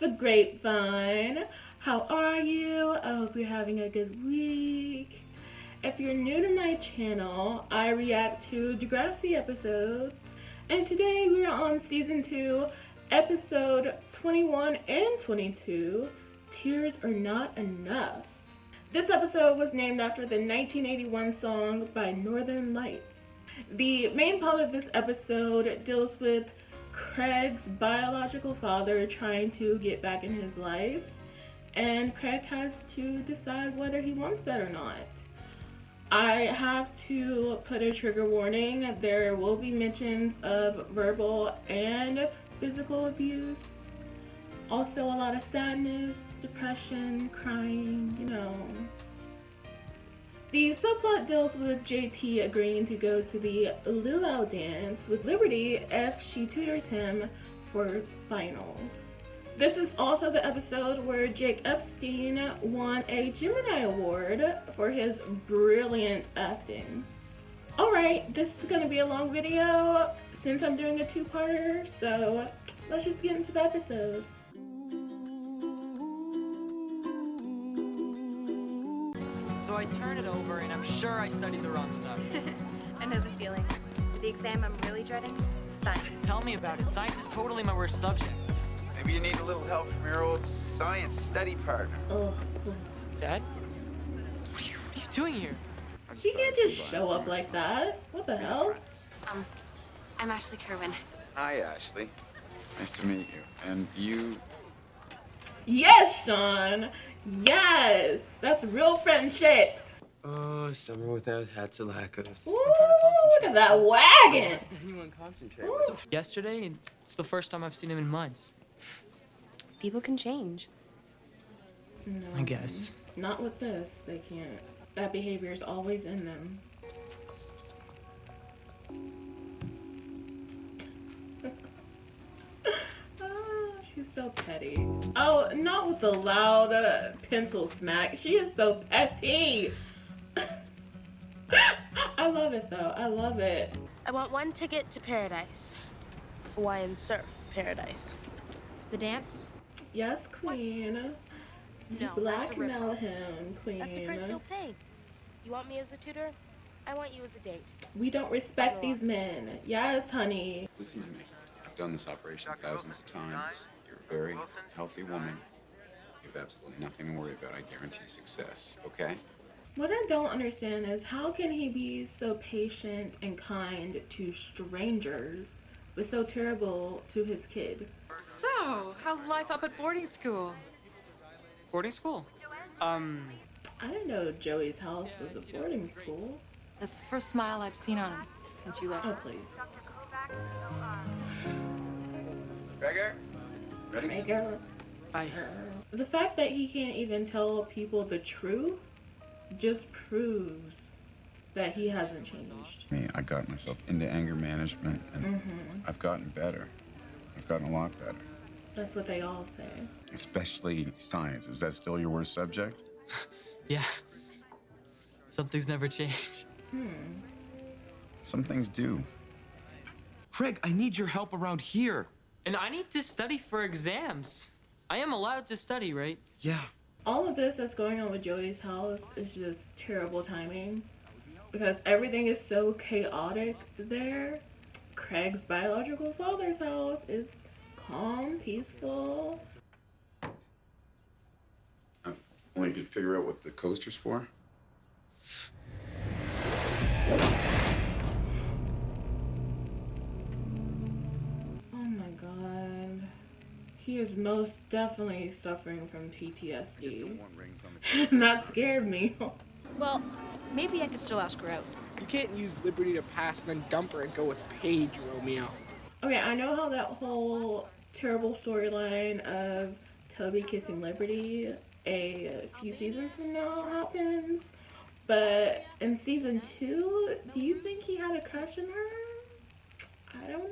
the grapevine. How are you? I hope you're having a good week. If you're new to my channel, I react to Degrassi episodes, and today we're on season 2, episode 21 and 22, Tears Are Not Enough. This episode was named after the 1981 song by Northern Lights. The main plot of this episode deals with Craig's biological father trying to get back in his life, and Craig has to decide whether he wants that or not. I have to put a trigger warning. There will be mentions of verbal and physical abuse. Also a lot of sadness, depression, crying, you know. The subplot deals with JT agreeing to go to the luau dance with Liberty if she tutors him for finals. This is also the episode where Jake Epstein won a Gemini Award for his brilliant acting. Alright, this is going to be a long video since I'm doing a two-parter, so let's just get into the episode. So I turn it over and I'm sure I studied the wrong stuff. I know the feeling. The exam I'm really dreading? Science. Tell me about it. Science is totally my worst subject. Maybe you need a little help from your old science study partner. Oh. Dad? What are you doing here? He can't just show up like that. What the hell? I'm Ashley Kerwin. Hi, Ashley. Nice to meet you. And you... Yes, Sean. Yes. That's real friendship. Oh, summer without hats and lackos. Ooh, look at that wagon. Anyone concentrate? Yesterday, it's the first time I've seen him in months. People can change. No, I guess. Not with this. They can't. That behavior is always in them. Oh, she's so petty. Oh, not with the loud pencil smack. She is so petty. I love it though. I love it. I want one ticket to paradise. Hawaiian surf paradise. The dance? Yes, queen. No, that's a Blackmail rip. him, queen. That's the price you'll pay. You want me as a tutor? I want you as a date. We don't respect these men. Yes, honey. Listen to me. I've done this operation thousands of times. You're a very healthy woman. You have absolutely nothing to worry about. I guarantee success, okay? What I don't understand is how can he be so patient and kind to strangers, but so terrible to his kid? So, how's life up at boarding school? Boarding school? I didn't know Joey's house was a boarding school. That's the first smile I've seen on him since you left. Oh, please. Gregor? Ready? Hey, girl. Bye. The fact that he can't even tell people the truth just proves that he hasn't changed. I got myself into anger management, and I've gotten better. I've gotten a lot better. That's what they all say. Especially science. Is that still your worst subject? Yeah. Some things never change. Some things do. Craig, I need your help around here. And I need to study for exams. I am allowed to study, right? Yeah. All of this that's going on with Joey's house is just terrible timing because everything is so chaotic there. Craig's biological father's house is calm, peaceful. I only could figure out what the coaster's for. Oh my god. He is most definitely suffering from PTSD. And that scared me. Well, maybe I could still ask her out. You can't use Liberty to pass and then dump her and go with Paige, Romeo. Okay, I know how that whole terrible storyline of Toby kissing Liberty a few seasons from now happens, but in season 2, do you think he had a crush on her? I don't know.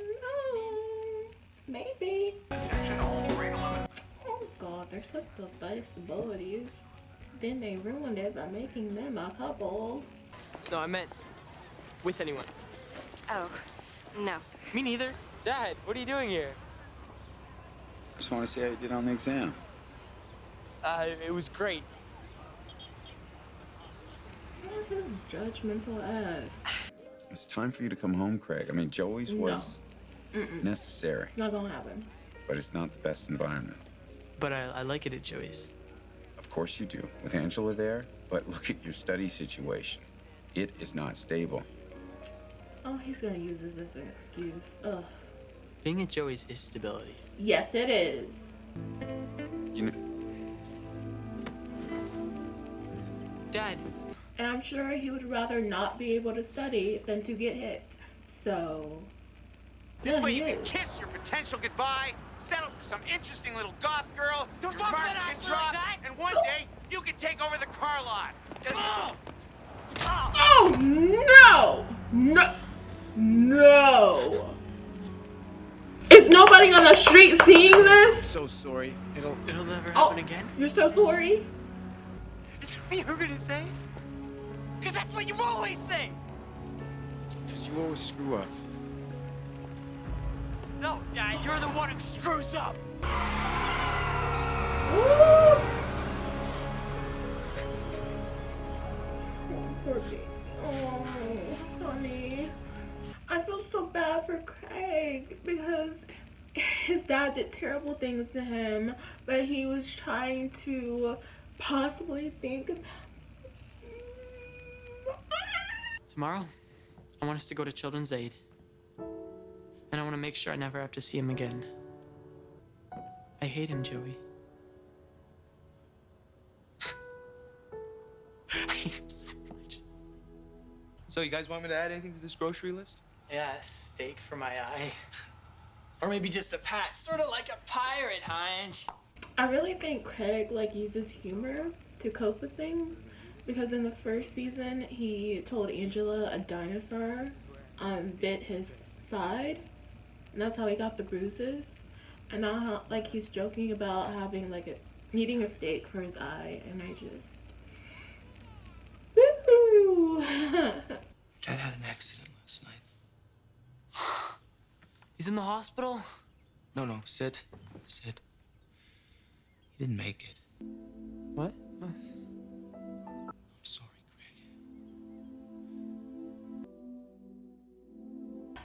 Maybe. Oh god, they're such the best buddies. Then they ruined it by making them a couple. No, I meant with anyone. Oh, no. Me neither. Dad, what are you doing here? Just want to see how you did on the exam. It was great. Look at his judgmental ass. It's time for you to come home, Craig. I mean, Joey's was necessary, It's not gonna happen. but it's not the best environment. But I like it at Joey's. Of course you do, with Angela there, but look at your study situation. It is not stable. Oh, he's gonna use this as an excuse. Ugh. Being at Joey's is stability. Yes, it is. You know, Dad, And I'm sure he would rather not be able to study than to get hit. So, This yeah, way he you can is. kiss your potential goodbye, settle for some interesting little goth girl, Don't your talk marks about can Ashley drop, like that. and one day you can take over the car lot. Just- Oh no! No! No! Is nobody on the street seeing this? So sorry. it'll never Oh, happen again? you're so sorry. Is that what you were gonna say? Because that's what you always say! because you always screw up. No, Dad, you're the one who screws up! Woo! Poor baby. Oh, honey. I feel so bad for Craig because his dad did terrible things to him, but he was trying to possibly think about. Tomorrow, I want us to go to Children's Aid. And I want to make sure I never have to see him again. I hate him, Joey. I hate him so much. So you guys want me to add anything to this grocery list? Yeah, a steak for my eye. Or maybe just a patch, sort of like a pirate, Heinz. I really think Craig uses humor to cope with things, because in the first season he told Angela a dinosaur bit his side, and that's how he got the bruises. And now he's joking about having needing a steak for his eye, and I just woo. Dad had an accident last night. He's in the hospital? No, sit. He didn't make it. What? I'm sorry, Craig.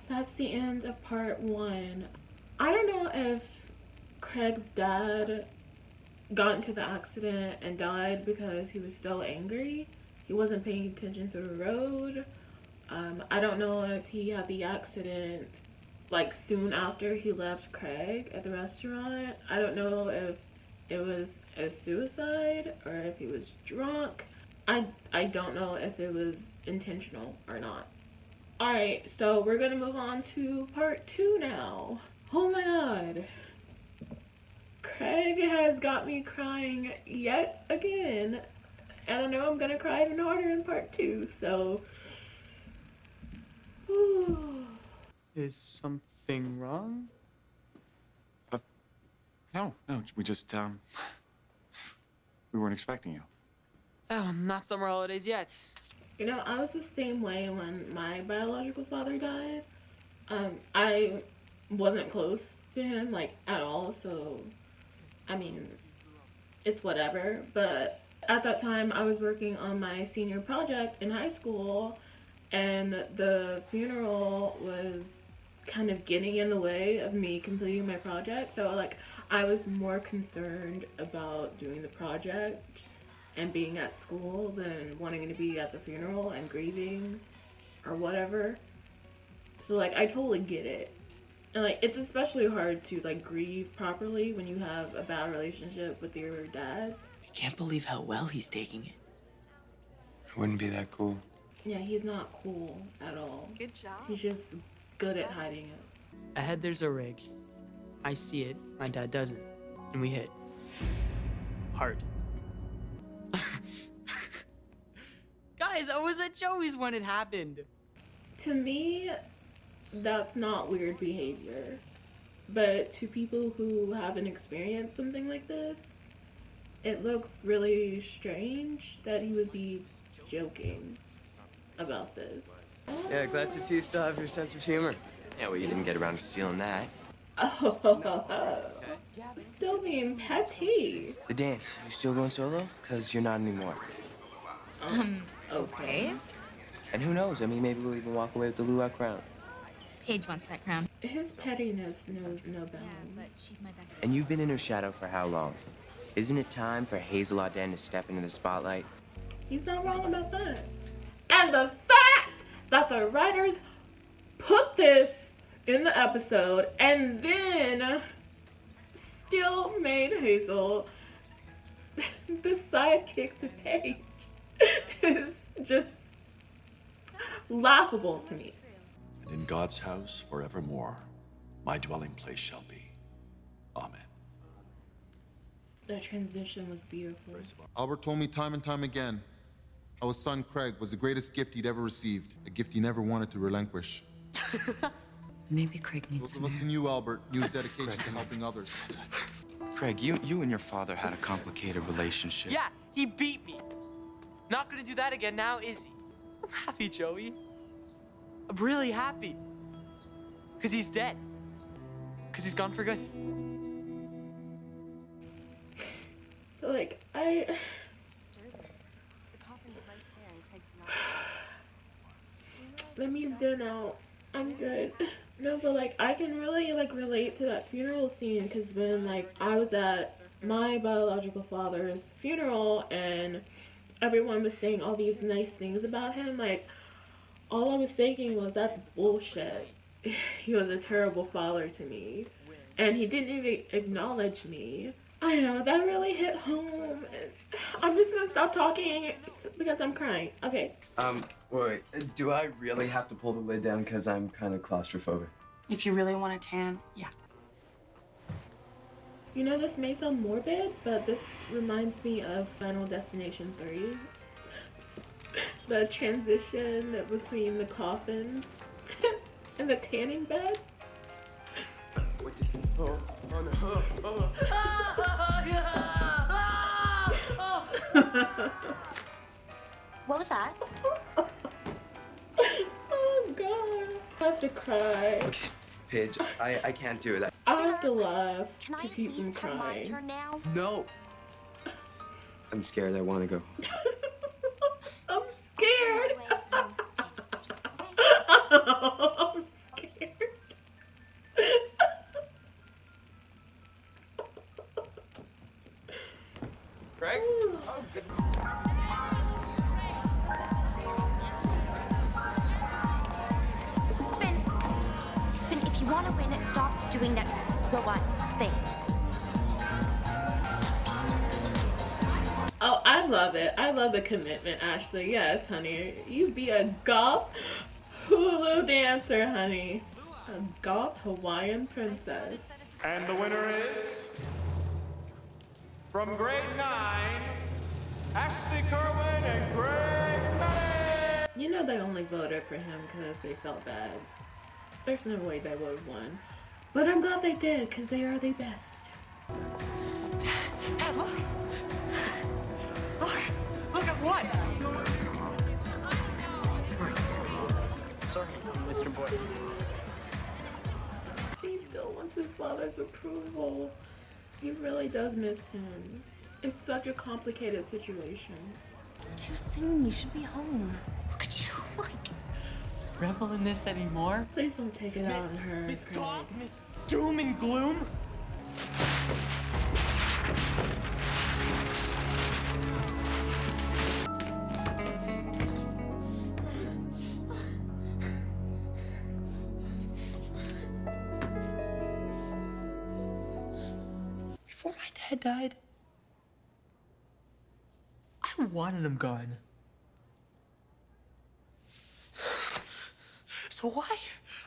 That's the end of part 1. I don't know if Craig's dad got into the accident and died because he was so angry. He wasn't paying attention to the road. I don't know if he had the accident soon after he left Craig at the restaurant. I don't know if it was a suicide or if he was drunk. I don't know if it was intentional or not. Alright, so we're gonna move on to part 2 now. Oh my god. Craig has got me crying yet again. And I know I'm gonna cry even harder in part 2, so. Is something wrong? No, we just, we weren't expecting you. Oh, not summer holidays yet. You know, I was the same way when my biological father died. I wasn't close to him, at all, so, I mean, it's whatever. But at that time, I was working on my senior project in high school, and the funeral was kind of getting in the way of me completing my project. So, I was more concerned about doing the project and being at school than wanting to be at the funeral and grieving or whatever. So I totally get it. And it's especially hard to grieve properly when you have a bad relationship with your dad. I can't believe how well he's taking it. I wouldn't be that cool. Yeah, he's not cool at all. Good job. He's just good at hiding it. Ahead there's a rig. I see it, my dad doesn't. And we hit. Hard. Guys, I was at Joey's when it happened. To me, that's not weird behavior. But to people who haven't experienced something like this, it looks really strange that he would be joking about this. Yeah, glad to see you still have your sense of humor. Yeah, well, you didn't get around to stealing that. Oh, Still being petty. The dance, you still going solo? Because you're not anymore. Okay. And who knows? I mean, maybe we'll even walk away with the luau crown. Paige wants that crown. His pettiness knows no bounds. Yeah, but she's my best. And you've been in her shadow for how long? Isn't it time for Hazel Arden to step into the spotlight? He's not wrong about that. And the fact that the writers put this in the episode and then still made Hazel the sidekick to Paige is just laughable to me. And in God's house forevermore, my dwelling place shall be. Amen. That transition was beautiful. Albert told me time and time again how his son Craig was the greatest gift he'd ever received, a gift he never wanted to relinquish. Maybe Craig needs Those of us who knew Albert knew his dedication to helping others. Craig, you and your father had a complicated relationship. Yeah, he beat me. Not gonna do that again now, is he? I'm happy, Joey. I'm really happy. Because he's dead. Because he's gone for good. Like, The coffin's right there and Craig's not. let me zone out. I'm good. No, but like, I can really like relate to that funeral scene because when like I was at my biological father's funeral and everyone was saying all these nice things about him, like all I was thinking was that's bullshit. He was a terrible father to me and he didn't even acknowledge me. I know, that really hit home. I'm just gonna stop talking because I'm crying. Okay. Wait, do I really have to pull the lid down because I'm kind of claustrophobic? If you really want a tan, yeah. You know, this may sound morbid, but this reminds me of Final Destination 3. The transition between the coffins and the tanning bed. What was that? Oh god. I have to cry. Okay, Paige, I can't do that. I have to laugh Can I to at keep from least have my crying. turn now? No. I'm scared. I want to go. I'm scared. I'm scared. Craig? Oh, good. Spin. Spin, if you want to win, stop doing that robot thing. Oh, I love it. I love the commitment, Ashley. Yes, honey. You be a goth Hulu dancer, honey. A goth Hawaiian princess. And the winner is, from grade 9, Ashley Kerwin and Greg Madden. You know they only voted for him because they felt bad. There's no way they would have won. But I'm glad they did because they are the best. Dad, look! Look at what? Sorry, Mr. Boy. He still wants his father's approval. He really does miss him. It's such a complicated situation. It's too soon. You should be home. Look at you, like, revel in this anymore? Please don't take it out on her. Miss Craig. God, Miss Doom and Gloom? Before my dad died, I wanted him gone. So why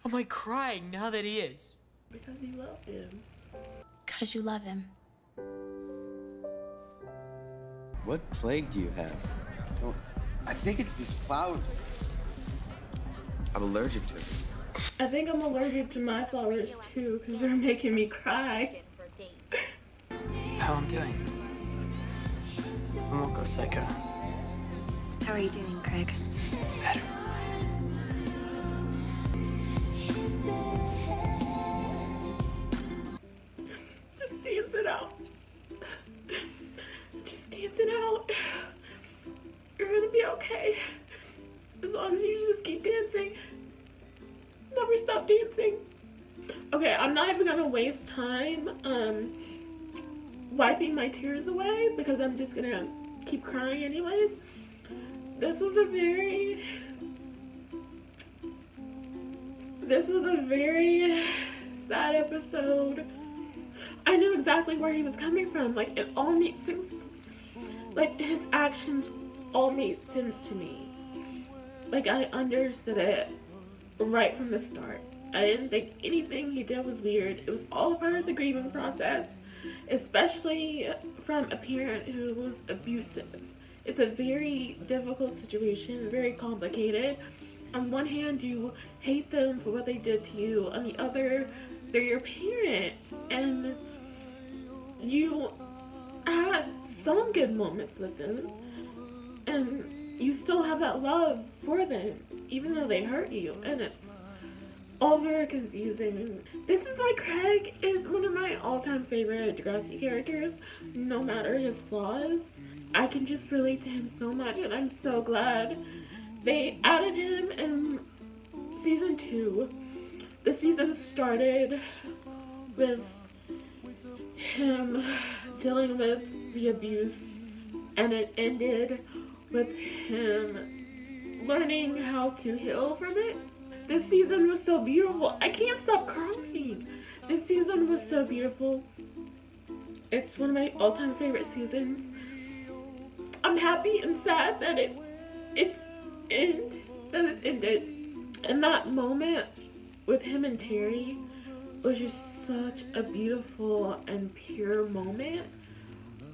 am I crying now that he is? Because you love him. Because you love him. What plague do you have? I think it's these flowers. I'm allergic to them. I think I'm allergic to my flowers too because they're making me cry. How I'm doing? I won't go psycho. How are you doing, Craig? Better. Justine stop dancing. Okay, I'm not even gonna waste time wiping my tears away because I'm just gonna keep crying anyways. This was a very sad episode. I knew exactly where he was coming from. Like, it all made sense. Like, his actions all made sense to me. Like, I understood it right from the start. I didn't think anything he did was weird. It was all part of the grieving process, especially from a parent who was abusive. It's a very difficult situation, very complicated. On one hand, you hate them for what they did to you. On the other, they're your parent. And you had some good moments with them. And you still have that love for them, even though they hurt you. And it's all very confusing. This is why Craig is one of my all-time favorite Degrassi characters, no matter his flaws. I can just relate to him so much, and I'm so glad they added him in season 2. The season started with him dealing with the abuse, and it ended with him learning how to heal from it. This season was so beautiful. I can't stop crying. This season was so beautiful. It's one of my all-time favorite seasons. I'm happy and sad that it's ended. And that moment with him and Terry was just such a beautiful and pure moment.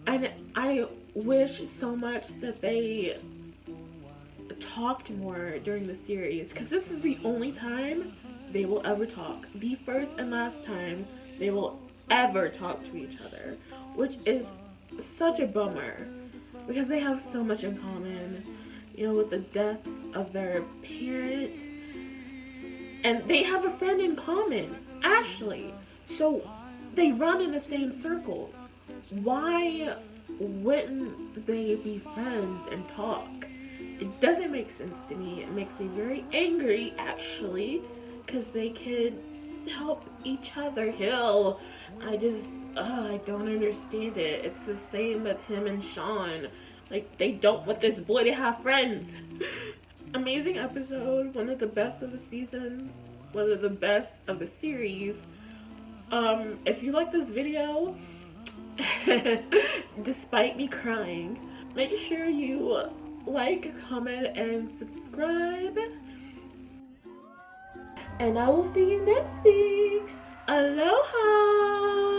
And I wish so much that they talked more during the series, because this is the only time they will ever talk. The first and last time they will ever talk to each other, which is such a bummer because they have so much in common, you know, with the death of their parent. And they have a friend in common, Ashley. So they run in the same circles. Why wouldn't they be friends and talk? It doesn't make sense to me. It makes me very angry, actually, because they could help each other heal. I don't understand it. It's the same with him and Sean. Like, they don't want this boy to have friends. Amazing episode. One of the best of the season. One of the best of the series. If you like this video, despite me crying, make sure you like, comment, and subscribe. And I will see you next week. Aloha!